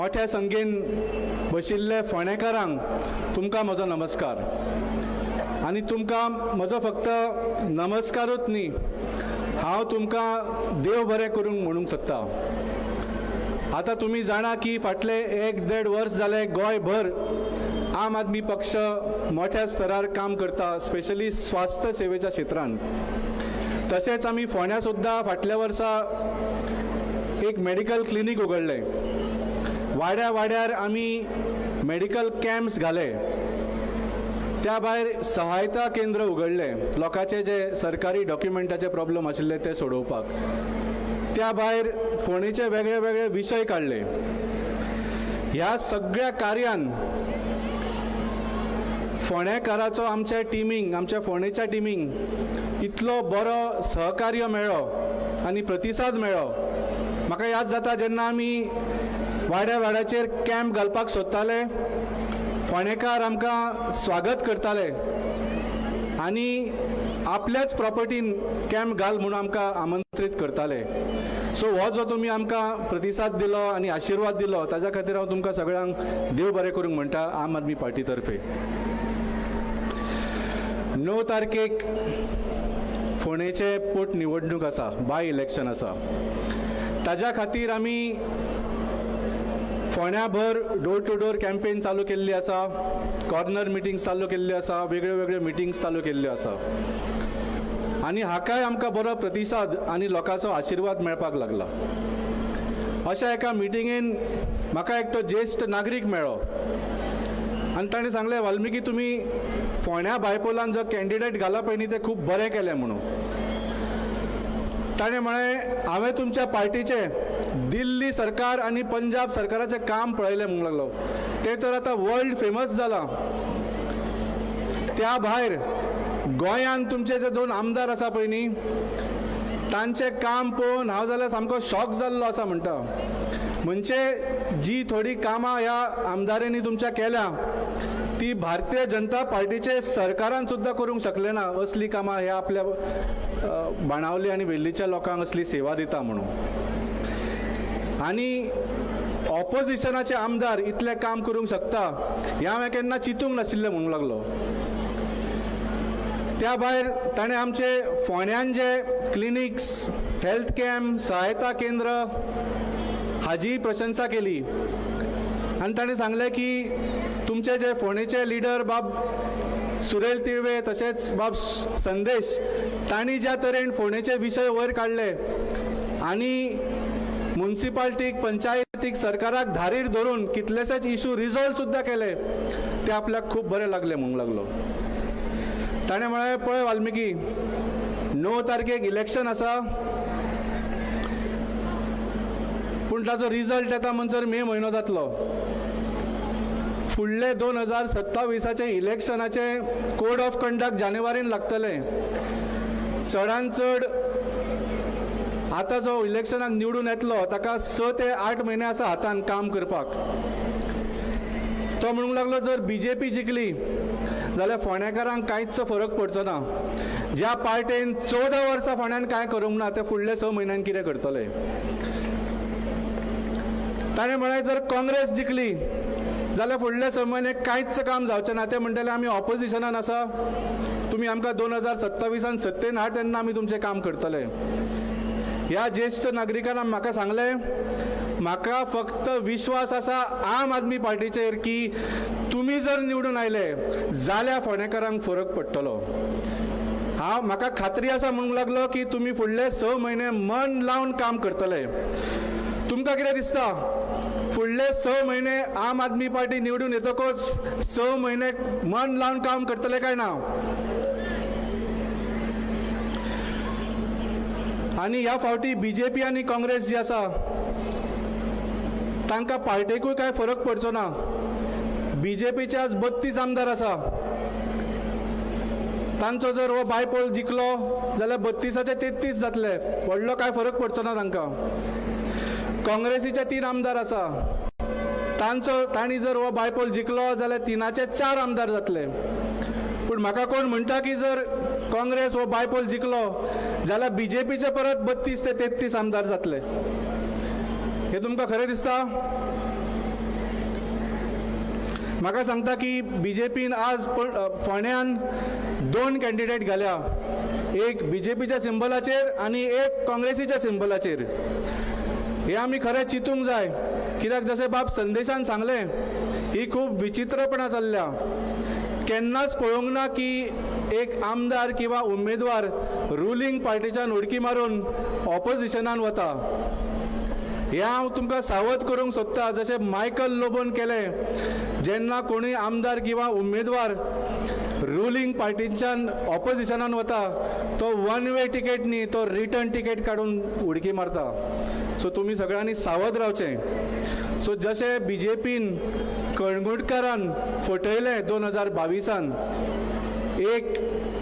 मोठ्या संख्येन बशिल्ले फोंडेकारांक तुमकां म्हजो नमस्कार. आनी तुमकां म्हजो फक्त नमस्कारूच न्ही, हांव तुमकां देव बरें करूंक म्हणूंक सोदता. आतां तुमी जाणा की फाटले 1-1.5 वर्स जाले गोंयभर आम आदमी पक्ष मोठ्या स्तरार काम करता, स्पेशली स्वास्थ्य सेवेच्या क्षेत्रांत. तशेंच आमी फोंड्या सुद्दां फाटल्या वर्सा एक मेडिकल क्लिनीक उगडलें. वाड्या वाड्यार आमी मेडिकल कॅम्प्स घाले. त्या भायर सहायता केंद्र उगडले लोकांचे जे सरकारी डॉक्युमेंटाचे प्रॉब्लेम आशिल्ले ते सोडोवपाक. त्या भायर फोंडेचे वेगळे वेगळे विशय काडले. ह्या सगळ्या कार्यान फोंडेकाराचो आमच्या टिमींग, आमच्या फोंडेच्या टिमींग इतलो बरो सहकार्य मेळ्ळो आनी प्रतिसाद मेळ्ळो. म्हाका याद जाता जेन्ना आमी वाड्या वाड्याचेर कॅम्प घालपाक सोदताले, फोंडेकार आमकां स्वागत करताले आनी आपल्याच प्रॉपर्टीन कॅम्प घाल म्हणून आमकां आमंत्रीत करताले. सो हो जो तुमी आमकां प्रतिसाद दिलो आनी आशिर्वाद दिलो ताच्या खातीर हांव तुमकां सगळ्यांक देव बरें करूंक म्हणटा आम आदमी पार्टी तर्फे. 9 तारखेक फोंडेचे पोटनिवडणूक आसा, बाय इलेक्शन आसा. ताज्या खातीर आमी फोंड्याभर डोर टू डोर कॅम्पेन चालू केल्ली आसा, कॉर्नर मिटिंग्स चालू केल्ली आसा, वेगळे वेगळे मिटिंग्स चालू केल्ल्यो आसा. आनी हाकाय आमकां बरो प्रतिसाद आनी लोकांचो आशिर्वाद मेळपाक लागला. अशा एका मिटिंगेन म्हाका एकटो ज्येश्ठ नागरीक मेळ्ळो आनी ताणें सांगलें, वाल्मिकी तुमी फोंड्या बायपोलान जो कॅन्डिडेट घाला पळय न्ही तें खूब बरें केलें म्हणून. ताणें म्हळें हांवें तुमच्या पार्टीचे दिल्ली सरकार आनी पंजाब सरकाराचें काम पळयलें म्हणूंक लागलो. तें तर आतां वर्ल्ड फेमस जालां. त्या भायर गोंयांत तुमचे जे 2 आमदार आसा पळय न्ही, तांचें काम पळोवन हांव जाल्यार सामको शॉक जाल्लो आसा म्हणटा. म्हणजे जी थोडी कामां ह्या आमदारांनी तुमच्या केल्या ती भारतीय जनता पार्टीचे सरकारान सुद्दां करूंक शकले ना. असली कामां ह्या आपल्या बाणावली आनी वेल्लीच्या लोकांक असली सेवा दिता म्हणून. आनी ऑपोजिशनाचे आमदार इतलें काम करूंक शकता हें हांवें केन्ना चिंतूंक नाशिल्लें म्हणूंक लागलो. त्या भायर ताणें आमचे फोंड्यान जे क्लिनिक्स, हेल्थ कॅम्प, सहायता केंद्र हाजी प्रशंसा केली. आनी ताणें सांगलें की तुमचे जे फोंडेचे लिडर बाब सुरेल तिळवे तशेंच बाब संदेश तांणी ज्या तरेन फोंडेचे विशय वयर काडले आनी म्युनिसिपालिटीक, पंचायतीक, सरकाराक धारीर धरून कितलेशेच इशू रिझॉल्व सुद्दां केले, ते आपल्याक खूब बरें लागले म्हणूंक लागलो. ताणें म्हळें पळय वाल्मिकी, 9 तारखेक इलेक्शन आसा पूण ताचो रिजल्ट येता म्हणसर मे म्हयनो जातलो. फुडले 2027चे इलेक्शनाचे कोड ऑफ कंडक्ट जानेवारीन लागतले. चडांत चड आतां जो इलेक्शनाक निवडून येतलो ताका 6 ते 8 म्हयने आसा हातान काम करपाक. तो म्हणूंक लागलो जर BJP जिखली जाल्यार फोंडेकारांक कांयच फरक पडचो ना. ज्या पार्टेन 14 वर्सां फोंड्यान कांय करूंक ना ते फुडले 6 म्हयन्यान कितें करतले. ताणें म्हळें जर काँग्रेस जिखली जाल्यार फुडले 6 म्हयने कांयच काम जावचें ना. ते म्हणटले आमी ऑपोजिशनान आसा, तुमी आमकां 2027 सत्तेन हाड तेन्ना आमी तुमचें काम करतले. ह्या ज्येश्ठ नागरिकान म्हाका सांगलें, म्हाका फक्त विश्वास आसा आम आदमी पार्टीचेर की तुमी जर निवडून आयले जाल्यार फोंडेकारांक फरक पडटलो. म्हाका खात्री आसा म्हणूंक लागलो की तुमी फुडले 6 म्हयने मन लावन काम करतले. तुमकां कितें दिसता फुडले 6 म्हयने आम आदमी पार्टी निवडून येतकच 6 म्हयने मन लावन काम करतले काय ना? आनी ह्या फावटी BJP आनी काँग्रेस जी आसा तांकां पार्टेकूय कांय फरक पडचो ना. BJPचे आज 32 आमदार आसा. तांचो जर हो बायपोल जिखलो जाल्यार 32चे 33 जातले. व्हडलो कांय फरक पडचो ना तांकां. काँग्रेसीचे 3 आमदार आसा. तांणी जर हो बायपोल जिखलो जाल्यार 3चे 4 आमदार जातले. पूण म्हाका कोण म्हणटा की जर काँग्रेस हो बायपोल जिखलो जाल्यार BJPचे परत 32 ते 33 आमदार जातले. हे तुमकां खरें दिसता? म्हाका सांगता की BJPन आज फोंड्यान 2 कॅन्डिडेट घाल्या, एक BJPच्या सिंबलाचेर आणि एक काँग्रेसीच्या सिंबलाचेर. हे आमी खरें चिंतूंक जाय, कित्याक जशें बाब संदेशान सांगलें, ही खूब विचित्रपणां चल्ल्या. केन्नाच पळोवंक ना की एक आमदार किंवा उमेदवार रुलींग पार्टीच्यान उडकी मारून ऑपोजिशनान वता. हे हांव तुमकां सावध करूंक सोदता, जशें मायकल लोबोन केलें. जेन्ना कोणूय आमदार किंवा उमेदवार रुलींग पार्टीच्यान ऑपोजिशनान वता, तो 1 वे टिकेट न्ही, तो रिटर्न टिकेट काडून उडकी मारता. सो तुमी सगळ्यांनी सावध रावचें. सो जशें BJPन कळंगूटकारान फटयलें 2022 एक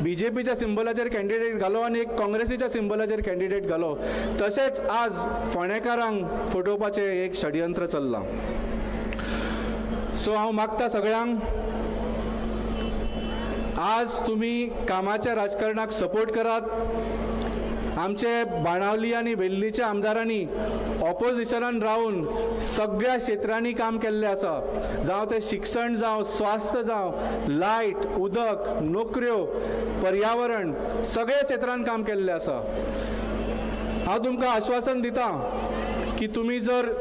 BJPच्या सिंबलाचेर कॅन्डिडेट घालो आणि एक काँग्रेसीच्या सिंबलाचेर कॅन्डिडेट घालो, तशेंच आज फोंडेकारांक फटोवपाचें एक षडयंत्र चल्लां. सो हांव मागता सगळ्यांक, आज तुमी कामाच्या राजकारणाक सपोर्ट करात. आमचे बाणावली आणि वेल्लीच्या आमदारांनी ऑपोजिशनान रावन सगळ्या क्षेत्रांनी काम केल्लें आसा. जावं ते शिक्षण, जावं स्वास्थ्य, जावं लायट, उदक, नोकऱ्यो, पर्यावरण, सगळ्या क्षेत्रांत काम केल्लें आसा. हांव तुमकां आश्वासन दिता की तुमी जर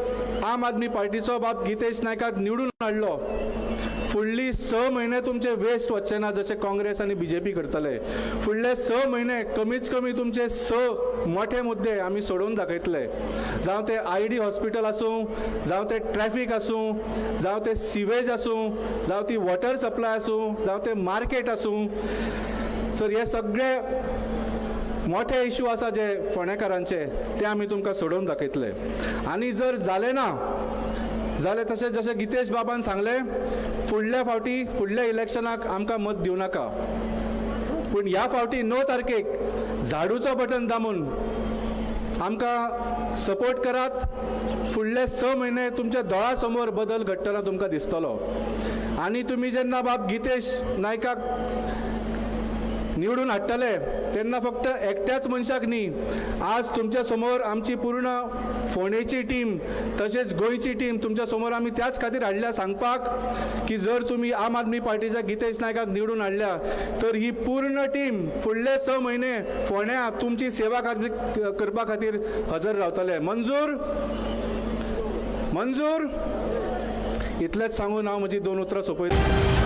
आम आदमी पार्टीचो बाब गितेश नायकाक निवडून हाडलो, फुडली 6 म्हयने तुमचे वेस्ट वचचे ना, जशें काँग्रेस आणि BJP करतले. फुडले 6 म्हयने कमीच कमी तुमचे 6 मोठे मुद्दे आमी सोडून दाखयतले. जावं ते ID हॉस्पिटल आसूं, जावं ते ट्रॅफिक आसूं, जावं ते सिवेज आसूं, जावं ती वॉटर सप्लाय आसूं, जावं ते मार्केट आसूं. तर हे सगळे मोठे इश्यू आसा जे फोंडेकारांचे, ते आमी तुमकां सोडून दाखयतले. आनी जर जालें ना जाल्यार तशें जशें गितेश बाबान सांगलें, फुडल्या फावटी फुडल्या इलेक्शनाक आमकां मत दिवं नाका, पूण ह्या फावटी 9 तारखेक झाडूचो बटन दामून आमकां सपोर्ट करात. फुडले 6 म्हयने तुमच्या दोळा समोर बदल घडटना तुमकां दिसतलो. आनी तुमी जेन्ना बाब गितेश नायकाक निवडून हाडटले तेन्ना फक्त एकट्याच मनशाक न्ही, आज तुमच्या समोर आमची पूर्ण फोंडेची टीम, तशेंच गोंयची टीम तुमच्या समोर आमी त्याच खातीर हाडल्या सांगपाक की जर तुमी आम आदमी पार्टीच्या गितेश नायकाक निवडून हाडल्या तर ही पूर्ण टीम फुडले 6 म्हयने फोंड्या तुमची सेवा करपा खातीर हजर रावतले. मंजूर? मंजूर? इतलेंच सांगून हांव म्हजी 2 उतरां सोंपयतां.